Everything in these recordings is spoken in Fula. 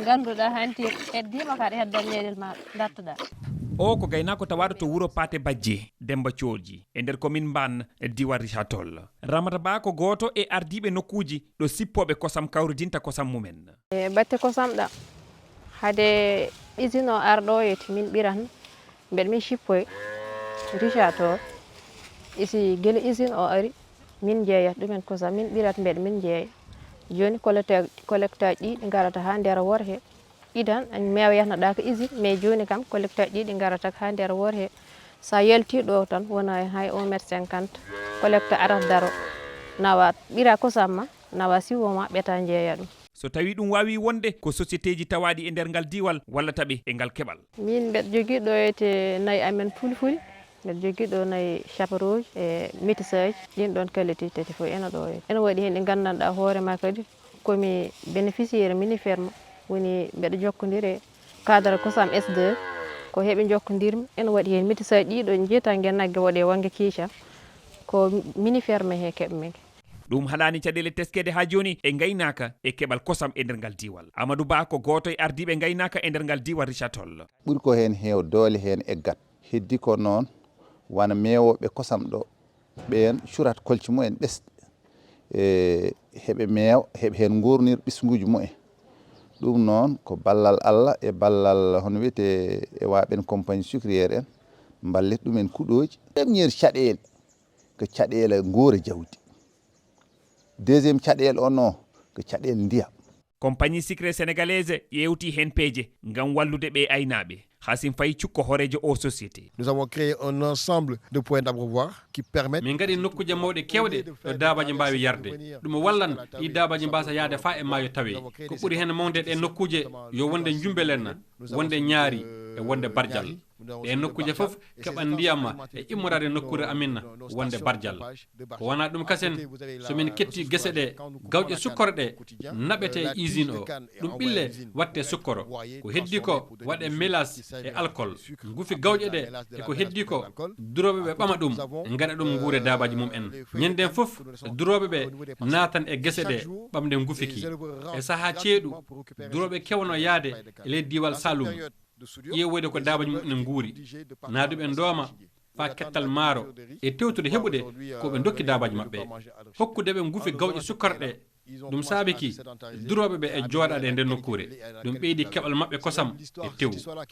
ganduɗa hanti heddima kaɗa heddan leyɗel ma dartoɗa. O ko gaynako tawaɗo to wuuro Paté Badjé Demba Thioji e nder commune Mbane diwan Richard Toll. Ramata Ba ko goto e ardiɓe nokkuji ɗo sippoɓe kosam kawridinta kosam mumen. Batte kosam ɗa hade usine o arɗo e to min ɓiran mbeɗa min sippoye Richard Toll isi guila usine o ari min jeeyat ɗumen kosam min ɓirat mbeɗa min jeeya. Joni collectage ɗi ɗi garata ha nder worhe idan meewa yatnoɗa ko usine mais joni kam collectage ɗi ɗi garata ha nder worhe sa yalti ɗo tan wona hay 1,50 m collecte arata daro nawa ɓira kosam ma nawa siwo ma ɓeta jeeya ɗum. So tawi ɗum wawi wonde ko société ji tawaɗi e nder ngal diwal walla taɓe e ngal keɓal. Min mbeɗa jogui ɗo ete nayyi amen fulfuli mbeɗa jogui ɗo nayyi chaperouge e métissage ɗin ɗon qualité tati fof ene ɗo ene waɗi hen ɗi gandanɗa hoorema kadi komi bénéficiaire mini-ferme woni mbeɗa jokkodiri cadre kosam S2 ko heeɓi jokkodirmi ene waɗi hen métissage ɗiɗo jeetangue naggue waɗe wanggue kiica ko mini-ferme he keɓmi. ɗum haɗani caɗele teskede ha joni e gaynaka e keɓal kosam e nder ngal diwal. Amadou Ba ko goto e ardiɓe gaynaka e nder ngal diwal Richard Toll. ɓuuri ko hen heew doole hen e gat heddi ko noon wana mewoɓe kosam ɗo ɓen curat kolci mumen ɓesɗe heɓe meew heɓe hen gurnir ɓisguji mumen. ɗum noon ko ballal Allah e ballal hono wiyete e waɓen compagnie sucriére en ballet ɗumen kuɗoji. Premiére caɗele ko caɗele guura jawdi. Deuxième caɗele o non ko caɗele ndiyam. Compagnie sucrière sénégalaise yewti hen peeje ngam wallude ɓe aynaɓe. Hassim Faye cukko horejo o société. Nous avons créé un ensemble de points d'abreuvoir qui permettent. Min gaɗi nokkuje mawɗe kewɗe ɗo dabaji mbawi yarde. Ɗum wallan ɗi dabaji mbasa yaade fa e maayo tawe. Ko ɓuri hen mawde ɗe nokkuje yo wonde Jumbelen, wonde Ñaari e wonde Bardial. ɗe nokkuje fof keɓan ndiyam e immorade nokkure amin wonde Bardial. Ko wona ɗum kasen somin ketti gese ɗe gawƴe sukkoro ɗe naɓete e usine o ɗum ɓille watte sukkoro ko heddi ko waɗe mélas e alcool ngufi gawƴe ɗe e ko heddi ko duroɓe ɓe ɓama ɗum gaɗa ɗum guure dabaji mum en ñanden fof duroɓe ɓe natan e gese ɗe ɓamde ngufiki e saaha ceeɗu duroɓe kewno yaade e ley diwal Saloum ƴeewoyde ko dabaji mum ene nguuri naaduɓe dooma fa kettal maaro e tewtude heɓude ko ɓe dokki dabaji maɓɓe hokkude ɓe ngufi gawƴe sukkarɗe ɗum saabiki duroɓe ɓe e jooɗade e nder nokkure ɗum ɓeydi keɓal maɓɓe kosam e tew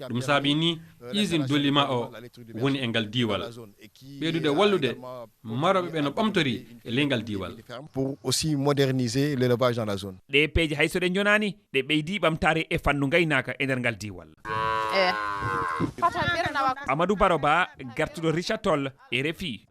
ɗum saabi ni usine dollima o woni e ngal diwal ɓeydude wallude maroɓe ɓe no ɓamtori e ley ngal diwal pour aussi moderniser l'élevage dans la zone. ɗe peeje hay so ɗe jonani ɗe ɓeydi ɓamtare e fannu gaynaka e nder ngal diwal. Amadou Baroba gartuɗo Richard Toll RFI.